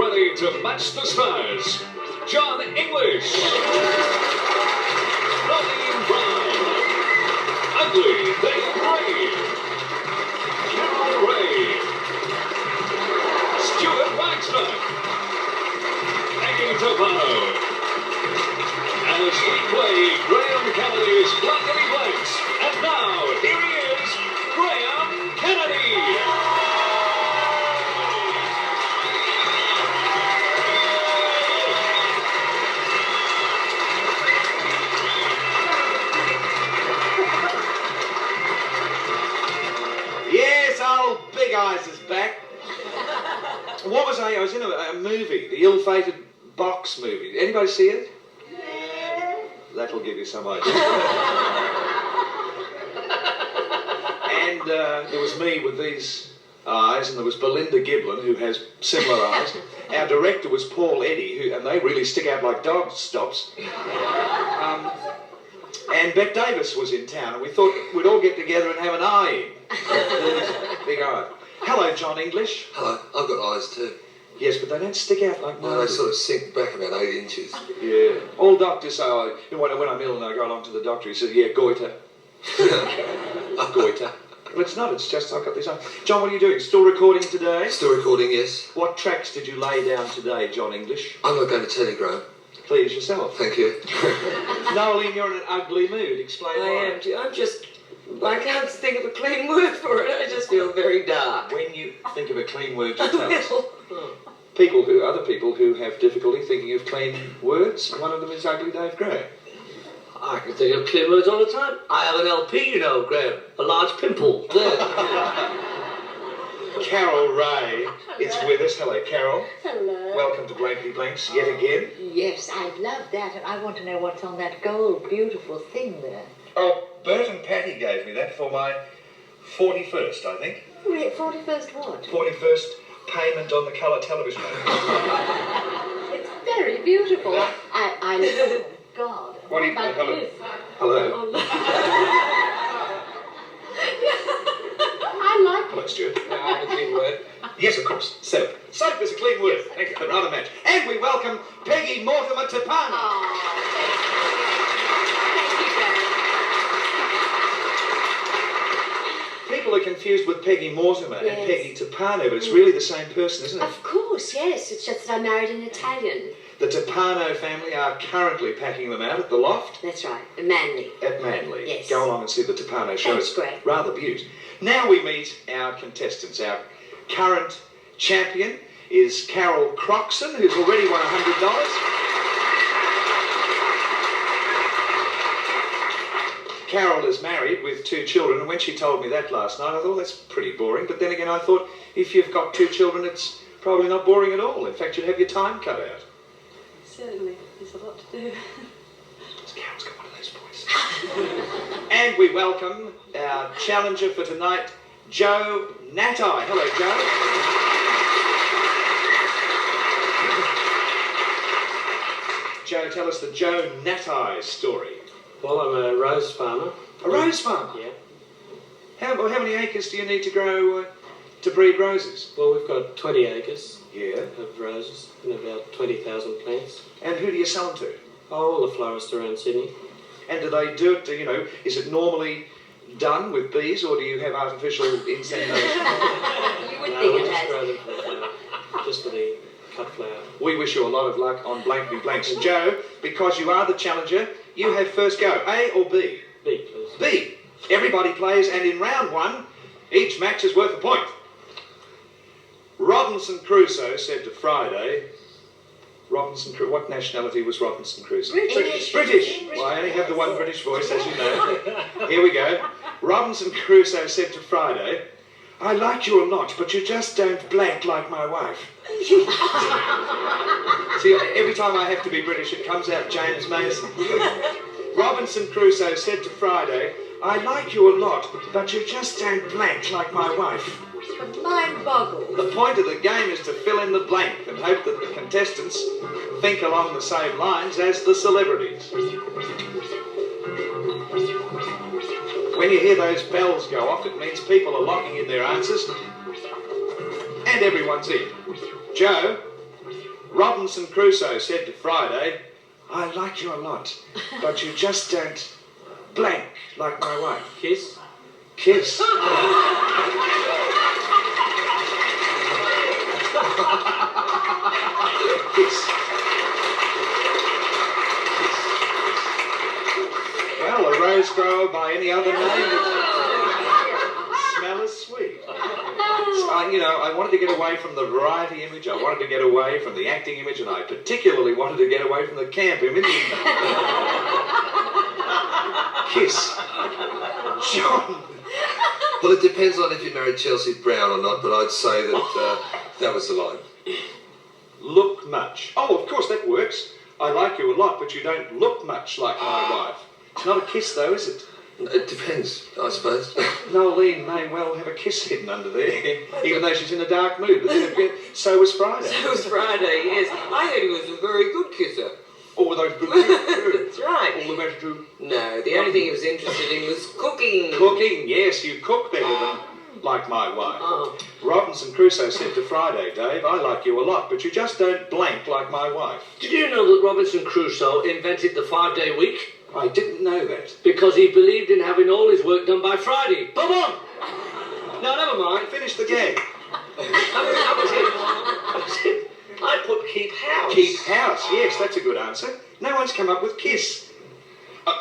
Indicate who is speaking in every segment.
Speaker 1: ready to match the stars. Jon English, Noeline Brown, Ugly Raye, Raye, Stuart, Wagstuff, Peggy, Toppano. As we play Graham Kennedy's Blankety. And now, here he is, Graham Kennedy.
Speaker 2: Yes, old Big Eyes is back. What was I was in a movie, the Ill-Fated Box movie. Anybody see it? That'll give you some idea. And there was me with these eyes, and there was Belinda Giblin, who has similar eyes. Our director was Paul Eddy, and they really stick out like dog stops. And Bette Davis was in town, and we thought we'd all get together and have an eye in. Big eye. Hello, Jon English.
Speaker 3: Hello, I've got eyes too.
Speaker 2: Yes, but they don't stick out like mine.
Speaker 3: No, they sort of sink back about 8 inches.
Speaker 2: Yeah. All doctors say, when I'm ill and I go along to the doctor, he says, yeah, goiter. Goiter. Well, it's not, it's just I've got this on. Jon, what are you doing? Still recording today?
Speaker 3: Still recording, yes.
Speaker 2: What tracks did you lay down today, Jon English?
Speaker 3: I'm not going to Telegram.
Speaker 2: Please yourself.
Speaker 3: Thank you.
Speaker 2: Noeline, you're in an ugly mood. Explain why.
Speaker 4: I can't think of a clean word for it. I just feel very dark.
Speaker 2: When you think of a clean word, just tell us. Other people who have difficulty thinking of clean words, one of them is Ugly Dave Gray.
Speaker 5: I can think of clean words all the time. I have an LP, you know, Graham. A large pimple. There.
Speaker 2: Carol Raye is with us. Hello, Carol.
Speaker 6: Hello.
Speaker 2: Welcome to Blankety Blanks yet again.
Speaker 6: Yes, I love that, and I want to know what's on that gold, beautiful thing there.
Speaker 2: Oh, Bert and Patty gave me that for my 41st, I think.
Speaker 6: 41st what?
Speaker 2: 41st payment on the colour television.
Speaker 6: It's very beautiful. I love God.
Speaker 2: What do you
Speaker 6: about
Speaker 2: hello?
Speaker 6: this?
Speaker 2: Hello.
Speaker 6: Oh, I like
Speaker 2: Hello, Stuart.
Speaker 5: I have a clean word.
Speaker 2: Yes, of course. Soap. Soap is a clean word. Thank you. But another match. And we welcome Peggy Mortimer Toppano. People are confused with Peggy Mortimer and Peggy Toppano, but it's really the same person, isn't it?
Speaker 7: Of course, yes. It's just that I married an Italian.
Speaker 2: The Toppano family are currently packing them out at the Loft.
Speaker 7: That's right. Manly.
Speaker 2: At Manly.
Speaker 7: Yes.
Speaker 2: Go along and see the Toppano show.
Speaker 7: That's
Speaker 2: It's
Speaker 7: great. Rather
Speaker 2: beaut. Now we meet our contestants. Our current champion is Carol Croxon, who's already won $100. Carol is married with 2 children, and when she told me that last night, I thought, that's pretty boring. But then again, I thought, if you've got 2 children, it's probably not boring at all. In fact, you'd have your time cut out.
Speaker 7: Certainly. There's a lot to do.
Speaker 2: Carol's got one of those voices. And we welcome our challenger for tonight, Joe Natai. Hello, Joe. Joe, tell us the Joe Natai story.
Speaker 5: Well, I'm a rose farmer.
Speaker 2: A rose farmer?
Speaker 5: Yeah.
Speaker 2: How many acres do you need to grow, to breed roses?
Speaker 5: Well, we've got 20 acres
Speaker 2: Yeah.
Speaker 5: of roses and about 20,000 plants.
Speaker 2: And who do you sell them to?
Speaker 5: Oh, all the florists around Sydney.
Speaker 2: And do they do it, is it normally done with bees, or do you have artificial insemination?
Speaker 7: You would
Speaker 5: No,
Speaker 7: think
Speaker 5: we
Speaker 7: it
Speaker 5: just
Speaker 7: has.
Speaker 5: grow them for the flower. Just for the cut flower.
Speaker 2: We wish you a lot of luck on Blankety Blanks. And Joe, because you are the challenger, you have first go. A or B?
Speaker 5: B, please.
Speaker 2: B. Everybody plays, and in round 1, each match is worth a point. Robinson Crusoe said to Friday... what nationality was Robinson Crusoe?
Speaker 7: British.
Speaker 2: British. Well, I only have the one British voice, as you know. Here we go. Robinson Crusoe said to Friday, I like you a lot, but you just don't blank like my wife. See, every time I have to be British, it comes out James Mason. Robinson Crusoe said to Friday, I like you a lot, but you just don't blank like my wife.
Speaker 7: Mind boggled.
Speaker 2: The point of the game is to fill in the blank and hope that the contestants think along the same lines as the celebrities. When you hear those bells go off, it means people are locking in their answers. And everyone's in. Joe, Robinson Crusoe said to Friday, I like you a lot, but you just don't blank like my wife.
Speaker 5: Kiss?
Speaker 2: Kiss. Kiss. Well, a rose grower by any other name would smell as sweet. So, I wanted to get away from the variety image, I wanted to get away from the acting image, and I particularly wanted to get away from the camp image. Kiss. John.
Speaker 3: Well, it depends on if you married Chelsea Brown or not, but I'd say that that was the line.
Speaker 2: Look much. Oh, of course, that works. I like you a lot, but you don't look much like my wife. It's not a kiss, though, is it?
Speaker 3: It depends, I suppose.
Speaker 2: Noeline may well have a kiss hidden under there, even though she's in a dark mood. But then again, so was Friday.
Speaker 4: So was Friday, yes. I heard he was a very good kisser.
Speaker 2: All of those good kisses.
Speaker 4: That's right.
Speaker 2: All the better to...
Speaker 4: No, the only thing he was interested in was cooking.
Speaker 2: Cooking, yes, you cook better than like my wife.
Speaker 4: Oh.
Speaker 2: Robinson Crusoe said to Friday, Dave, I like you a lot, but you just don't blank like my wife.
Speaker 5: Did you know that Robinson Crusoe invented the 5-day week?
Speaker 2: I didn't know that.
Speaker 5: Because he believed in having all his work done by Friday. Bob on! No, never mind.
Speaker 2: Finish the gag.
Speaker 5: That was it. I put keep house.
Speaker 2: Keep house, yes, that's a good answer. No one's come up with kiss.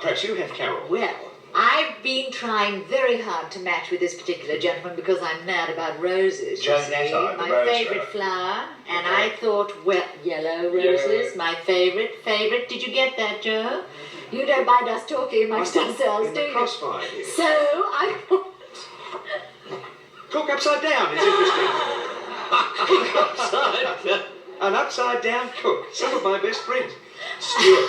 Speaker 2: Perhaps you have, Carol.
Speaker 6: Well, I've been trying very hard to match with this particular gentleman because I'm mad about roses.
Speaker 2: Joan
Speaker 6: you see,
Speaker 2: English, the
Speaker 6: my
Speaker 2: rose
Speaker 6: favourite
Speaker 2: grower.
Speaker 6: flower, and I thought, well, yellow roses, my favourite. Did you get that, Joe? You don't mind us talking amongst ourselves,
Speaker 2: In
Speaker 6: do
Speaker 2: the
Speaker 6: you?
Speaker 2: crossfire here.
Speaker 6: So I thought,
Speaker 2: Cook upside down is interesting.
Speaker 5: Upside down.
Speaker 2: An upside down cook. Some of my best friends. Stuart.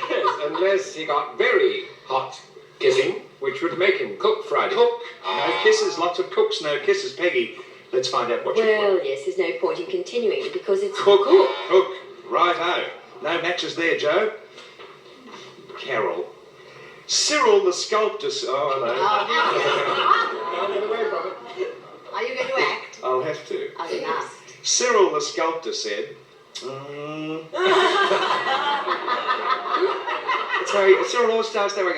Speaker 8: Yes, unless he got very hot kissing, which would make him cook Friday.
Speaker 2: Cook. No kisses, lots of cooks, no kisses. Peggy, let's find out what you
Speaker 7: Well,
Speaker 2: want.
Speaker 7: yes, there's no point in continuing because it's
Speaker 2: Cook. Cook. Righto. No matches there, Joe. Carol. Cyril the sculptor. Oh, hello.
Speaker 8: Get away from it.
Speaker 6: are you going to act?
Speaker 2: I'll have to.
Speaker 6: I was asked.
Speaker 2: Cyril the sculptor said, Sorry, Cyril always starts that way.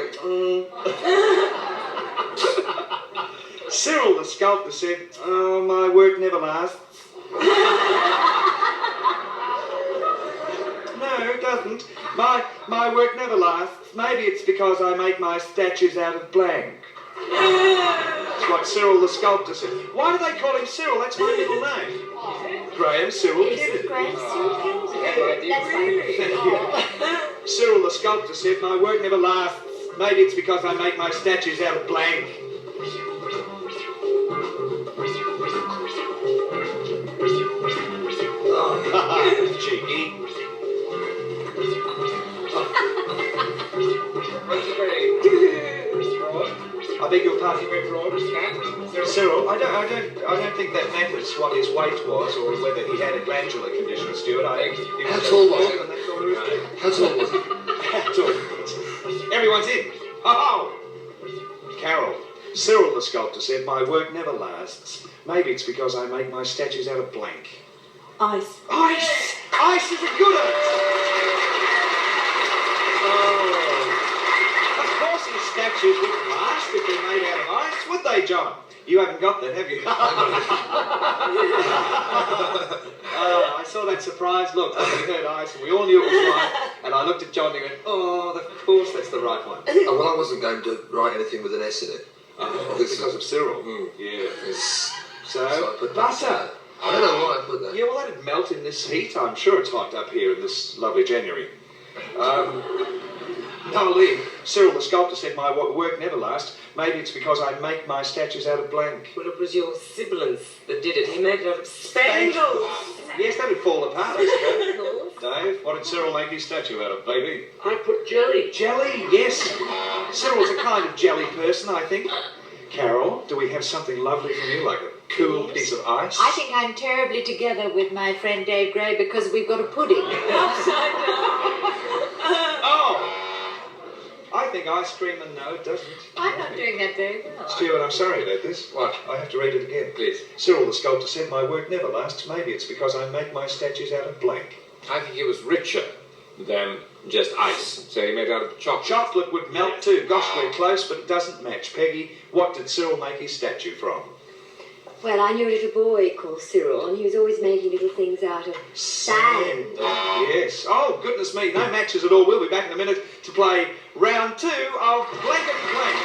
Speaker 2: Cyril the sculptor said, oh, my work never lasts. No, it doesn't. My work never lasts. Maybe it's because I make my statues out of blank. That's what Cyril the sculptor said. Why do they call him Cyril? That's my middle name. Graham Cyril Kennedy.
Speaker 6: That's fine.
Speaker 2: Cyril the sculptor said, my work never lasts. Maybe it's because I make my statues out of blank. Oh, cheeky. I beg your pardon, very broad. Cyril, I don't think that matters what his weight was or whether he had a glandular condition, Stuart.
Speaker 3: How tall was he? How tall was he?
Speaker 2: How tall was he? Everyone's in. Oh! Carol, Cyril the sculptor said, my work never lasts. Maybe it's because I make my statues out of blank.
Speaker 4: Ice.
Speaker 2: Ice! Ice is a good answer! Of course his statues wouldn't last if they're made out of ice, would they, John? You haven't got that, have you? I saw that surprised look when we heard ice, and we all knew it was right. And I looked at John and he went, oh, of course that's the right one.
Speaker 3: Oh, well, I wasn't going to write anything with an S in it.
Speaker 2: Because of Cyril. Yeah.
Speaker 3: So I
Speaker 2: So,
Speaker 3: put
Speaker 2: butter.
Speaker 3: I don't know why I put that.
Speaker 2: Yeah, well, that'd melt in this heat. I'm sure it's hot up here in this lovely January. Noeline, Cyril the sculptor said my work never lasts. Maybe it's because I make my statues out of blank.
Speaker 4: Well, it was your sibilance that did it. He made it out of spangles.
Speaker 2: Yes, that would fall apart, I suppose. Dave, what did Cyril make his statue out of, baby?
Speaker 5: I put jelly.
Speaker 2: Jelly, yes. Cyril's a kind of jelly person, I think. Carol, do we have something lovely from you, like a cool piece of ice?
Speaker 6: I think I'm terribly together with my friend Dave Gray because we've got a pudding.
Speaker 2: Oh! I I think ice cream, and no, it doesn't.
Speaker 6: I'm not doing that very well.
Speaker 2: Stuart, I'm sorry about this.
Speaker 3: What?
Speaker 2: I have to read it again.
Speaker 3: Please.
Speaker 2: Cyril the sculptor said my work never lasts. Maybe it's because I make my statues out of blank.
Speaker 8: I think he was richer than just ice. So he made out of chocolate.
Speaker 2: Chocolate would melt too. Gosh, we're close, but it doesn't match. Peggy, what did Cyril make his statue from?
Speaker 7: Well, I knew a little boy called Cyril, and he was always making little things out of sand.
Speaker 2: Yes. Oh, goodness me. No matches at all. We'll be back in a minute to play round 2 of Blankety Blank.